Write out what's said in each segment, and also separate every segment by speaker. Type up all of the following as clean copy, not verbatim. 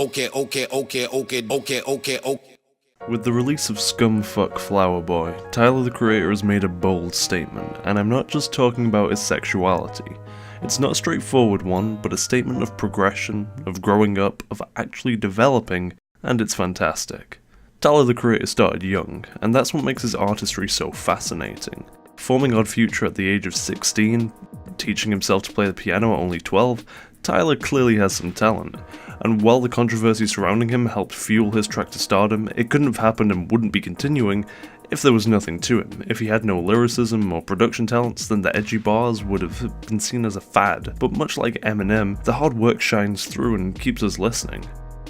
Speaker 1: With the release of Scumfuck Flower Boy, Tyler the Creator has made a bold statement, and I'm not just talking about his sexuality. It's not a straightforward one, but a statement of progression, of growing up, of actually developing, and it's fantastic. Tyler the Creator started young, and that's what makes his artistry so fascinating. Forming Odd Future at the age of 16, teaching himself to play the piano at only 12, Tyler clearly has some talent, and while the controversy surrounding him helped fuel his track to stardom, it couldn't have happened and wouldn't be continuing if there was nothing to him. If he had no lyricism or production talents, then the edgy bars would have been seen as a fad, but much like Eminem, the hard work shines through and keeps us listening.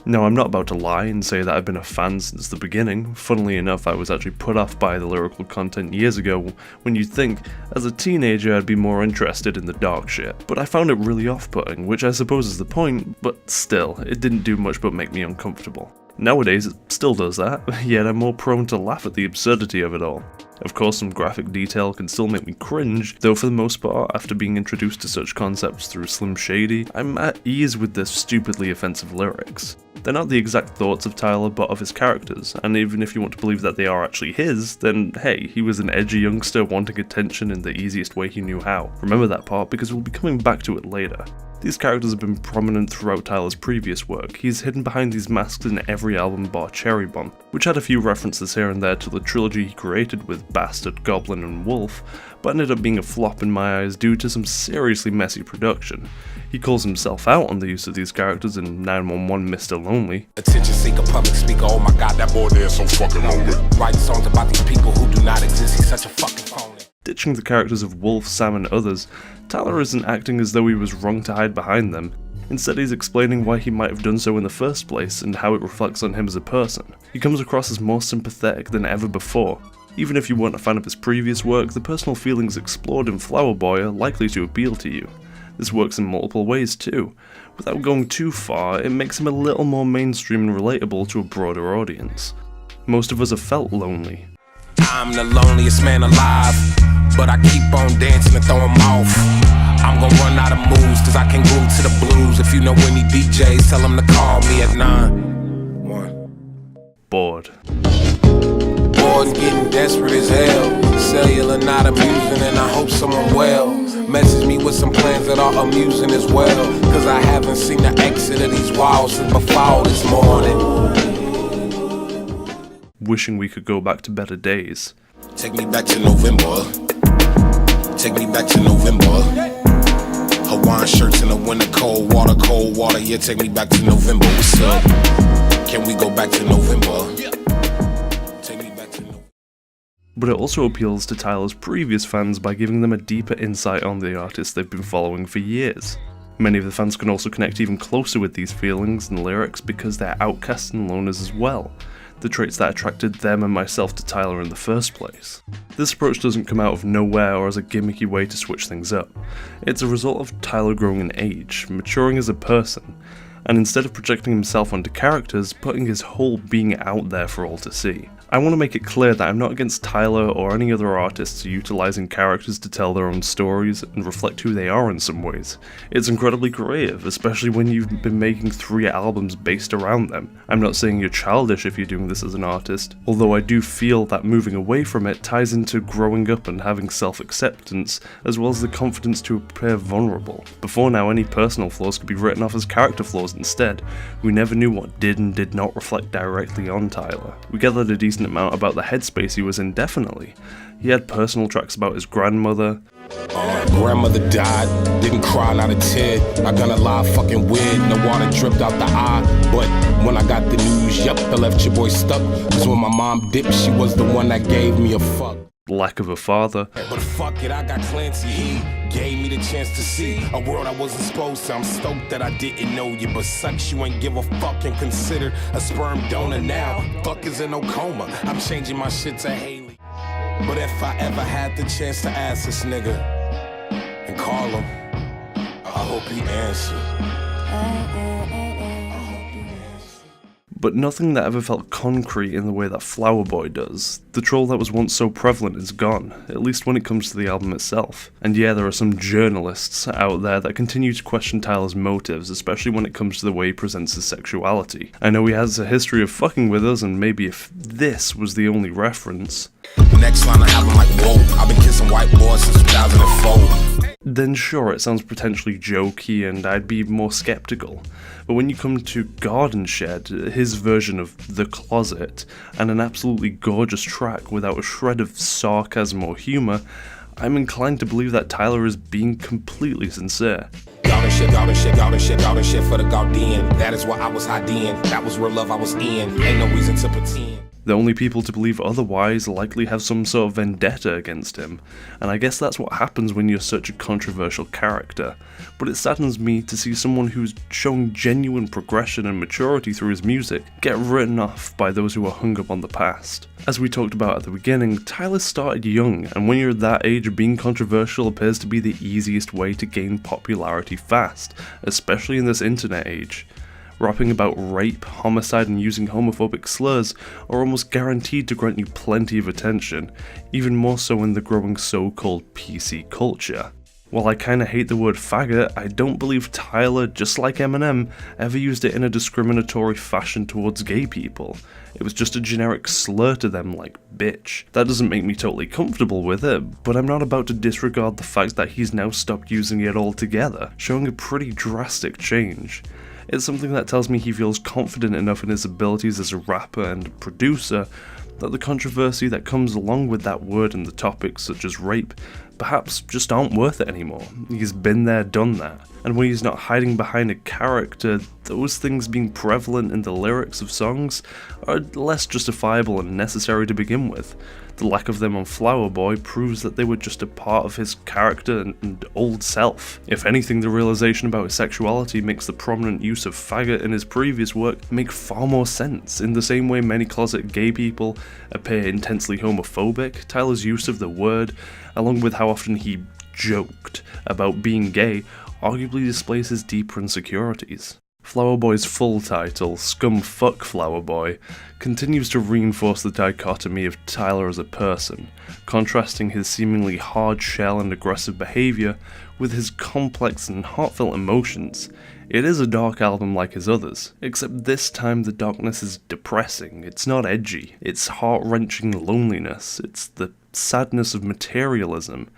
Speaker 1: Now, I'm not about to lie and say that I've been a fan since the beginning. Funnily enough, I was actually put off by the lyrical content years ago, when you'd think, as a teenager, I'd be more interested in the dark shit. But I found it really off-putting, which I suppose is the point, but still, it didn't do much but make me uncomfortable. Nowadays, it still does that, yet I'm more prone to laugh at the absurdity of it all. Of course, some graphic detail can still make me cringe, though for the most part, after being introduced to such concepts through Slim Shady, I'm at ease with their stupidly offensive lyrics. They're not the exact thoughts of Tyler, but of his characters, and even if you want to believe that they are actually his, then hey, he was an edgy youngster wanting attention in the easiest way he knew how. Remember that part, because we'll be coming back to it later. These characters have been prominent throughout Tyler's previous work. He's hidden behind these masks in every album bar Cherry Bomb, which had a few references here and there to the trilogy he created with Bastard, Goblin and Wolf, but ended up being a flop in my eyes due to some seriously messy production. He calls himself out on the use of these characters in 911 Mr. Lonely.
Speaker 2: Attention seeker, public speaker, oh my god, that boy there is so fucking lonely. Writing songs about these people who do not exist, he's such a fucking phony.
Speaker 1: Ditching the characters of Wolf, Sam and others, Tyler isn't acting as though he was wrong to hide behind them. Instead, he's explaining why he might have done so in the first place and how it reflects on him as a person. He comes across as more sympathetic than ever before. Even if you weren't a fan of his previous work, the personal feelings explored in Flower Boy are likely to appeal to you. This works in multiple ways too. Without going too far, it makes him a little more mainstream and relatable to a broader audience. Most of us have felt lonely.
Speaker 2: I'm the loneliest man alive, but I keep on dancing and throw 'em off. I'm gonna run out of moves, cause I can glue to the blues. If you know any DJs, tell them to call me at 9-1.
Speaker 1: Bored.
Speaker 2: Bored, getting desperate as hell. Cellular not amusing, and I hope someone well. Message me with some plans that are amusing as well, cause I haven't seen the exit of these walls since before this morning.
Speaker 1: Wishing we could go back to better days.
Speaker 2: Take me back to November. Take me back to November. Hawaiian shirts in the winter, cold water, yeah, take me back to November. What's up? Can we go back to November? Take me back to November.
Speaker 1: But it also appeals to Tyler's previous fans by giving them a deeper insight on the artist they've been following for years. Many of the fans can also connect even closer with these feelings and lyrics because they're outcasts and loners as well, the traits that attracted them and myself to Tyler in the first place. This approach doesn't come out of nowhere or as a gimmicky way to switch things up. It's a result of Tyler growing in age, maturing as a person, and instead of projecting himself onto characters, putting his whole being out there for all to see. I want to make it clear that I'm not against Tyler or any other artists utilising characters to tell their own stories and reflect who they are in some ways. It's incredibly creative, especially when you've been making 3 albums based around them. I'm not saying you're childish if you're doing this as an artist, although I do feel that moving away from it ties into growing up and having self-acceptance, as well as the confidence to appear vulnerable. Before now, any personal flaws could be written off as character flaws instead. We never knew what did and did not reflect directly on Tyler. We gathered a decent amount about the headspace he was in definitely. He had personal tracks about his grandmother.
Speaker 2: Grandmother died, didn't cry, not a tear. I gonna lie fucking weird, the water dripped out the eye. But when I got the news, yup, I left your boy stuck. Cause when my mom dipped, she was the one that gave me a fuck.
Speaker 1: Lack of a father.
Speaker 2: But fuck it, I got Clancy, he gave me the chance to see a world I wasn't supposed to. I'm stoked that I didn't know you, but sucks you ain't give a fuck and consider a sperm donor now. Fuck is in no coma, I'm changing my shit to Haley. But if I ever had the chance to ask this nigga and call him, I hope he answered.
Speaker 1: but nothing that ever felt concrete in the way that Flower Boy does. The troll that was once so prevalent is gone, at least when it comes to the album itself. And yeah, there are some journalists out there that continue to question Tyler's motives, especially when it comes to the way he presents his sexuality. I know he has a history of fucking with us, and maybe if this was the only reference,
Speaker 2: Next line I have, I'm like, whoa, I've been kissing white boys since 2004.
Speaker 1: then sure, it sounds potentially jokey and I'd be more skeptical. But when you come to Garden Shed, his version of The Closet, and an absolutely gorgeous track without a shred of sarcasm or humour, I'm inclined to believe that Tyler is being completely sincere.
Speaker 2: Garden shit, garden shit, garden shit, garden shit for the Guardian. That is why I was hiding. That was real love I was in. Ain't no reason to pretend.
Speaker 1: The only people to believe otherwise likely have some sort of vendetta against him, and I guess that's what happens when you're such a controversial character. But it saddens me to see someone who's showing genuine progression and maturity through his music get written off by those who are hung up on the past. As we talked about at the beginning, Tyler started young, and when you're that age, being controversial appears to be the easiest way to gain popularity fast, especially in this internet age. Rapping about rape, homicide, and using homophobic slurs are almost guaranteed to grant you plenty of attention, even more so in the growing so-called PC culture. While I kinda hate the word faggot, I don't believe Tyler, just like Eminem, ever used it in a discriminatory fashion towards gay people. It was just a generic slur to them like bitch. That doesn't make me totally comfortable with it, but I'm not about to disregard the fact that he's now stopped using it altogether, showing a pretty drastic change. It's something that tells me he feels confident enough in his abilities as a rapper and producer that the controversy that comes along with that word and the topics such as rape perhaps just aren't worth it anymore. He's been there, done that. And when he's not hiding behind a character, those things being prevalent in the lyrics of songs are less justifiable and necessary to begin with. The lack of them on Flower Boy proves that they were just a part of his character and old self. If anything, the realization about his sexuality makes the prominent use of faggot in his previous work make far more sense. In the same way many closet gay people appear intensely homophobic, Tyler's use of the word, along with how often he joked about being gay, arguably displays his deeper insecurities. Flower Boy's full title, Scum Fuck Flower Boy, continues to reinforce the dichotomy of Tyler as a person, contrasting his seemingly hard shell and aggressive behaviour with his complex and heartfelt emotions. It is a dark album like his others, except this time the darkness is depressing. It's not edgy, it's heart-wrenching loneliness, it's the sadness of materialism.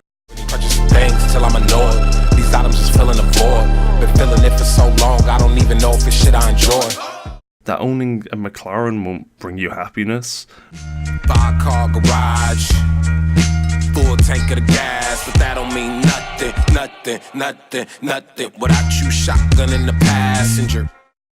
Speaker 2: Purchase things till I'm annoyed. These items just filling the void. Been feeling it for so long, I don't even know if it's shit I enjoy.
Speaker 1: That owning a McLaren won't bring you happiness.
Speaker 2: 5-car garage, full tank of the gas, but that don't mean nothing without you shotgun in the passenger.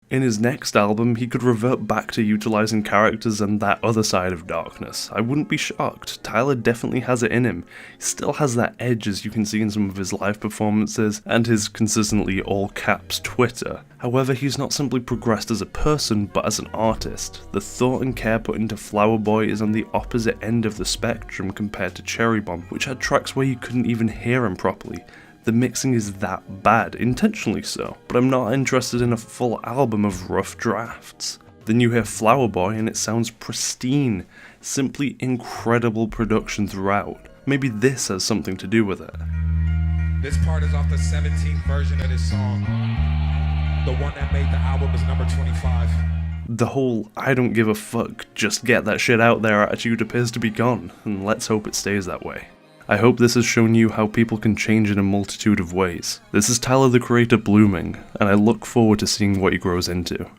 Speaker 1: In his next album, he could revert back to utilizing characters and that other side of darkness. I wouldn't be shocked. Tyler definitely has it in him. He still has that edge, as you can see in some of his live performances and his consistently all caps Twitter. However, he's not simply progressed as a person, but as an artist. The thought and care put into Flower Boy is on the opposite end of the spectrum compared to Cherry Bomb, which had tracks where you couldn't even hear him properly. The mixing is that bad, intentionally so, but I'm not interested in a full album of rough drafts. Then you hear Flower Boy and it sounds pristine, simply incredible production throughout. Maybe this has something to do with it.
Speaker 3: This part is off the 17th version of this song. The one that made the album is number 25.
Speaker 1: The whole I don't give a fuck, just get that shit out there attitude appears to be gone, and let's hope it stays that way. I hope this has shown you how people can change in a multitude of ways. This is Tyler the Creator blooming, and I look forward to seeing what he grows into.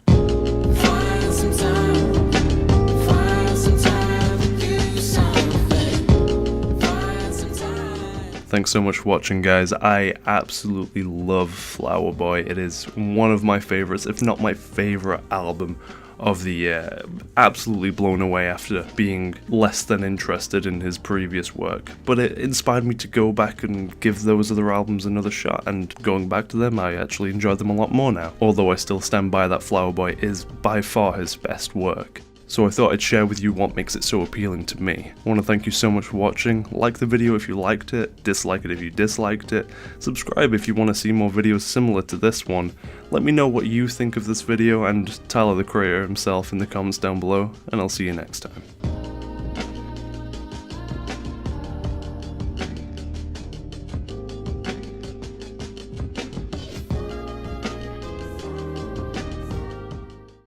Speaker 1: Thanks so much for watching, guys. I absolutely love Flower Boy. It is one of my favorites, if not my favorite album of the year. Absolutely blown away after being less than interested in his previous work, but it inspired me to go back and give those other albums another shot, and going back to them I actually enjoy them a lot more now, although I still stand by that Flower Boy is by far his best work. so I thought I'd share with you what makes it so appealing to me. I want to thank you so much for watching. Like the video if you liked it, dislike it if you disliked it, subscribe if you want to see more videos similar to this one. Let me know what you think of this video and Tyler the Creator himself in the comments down below, and I'll see you next time.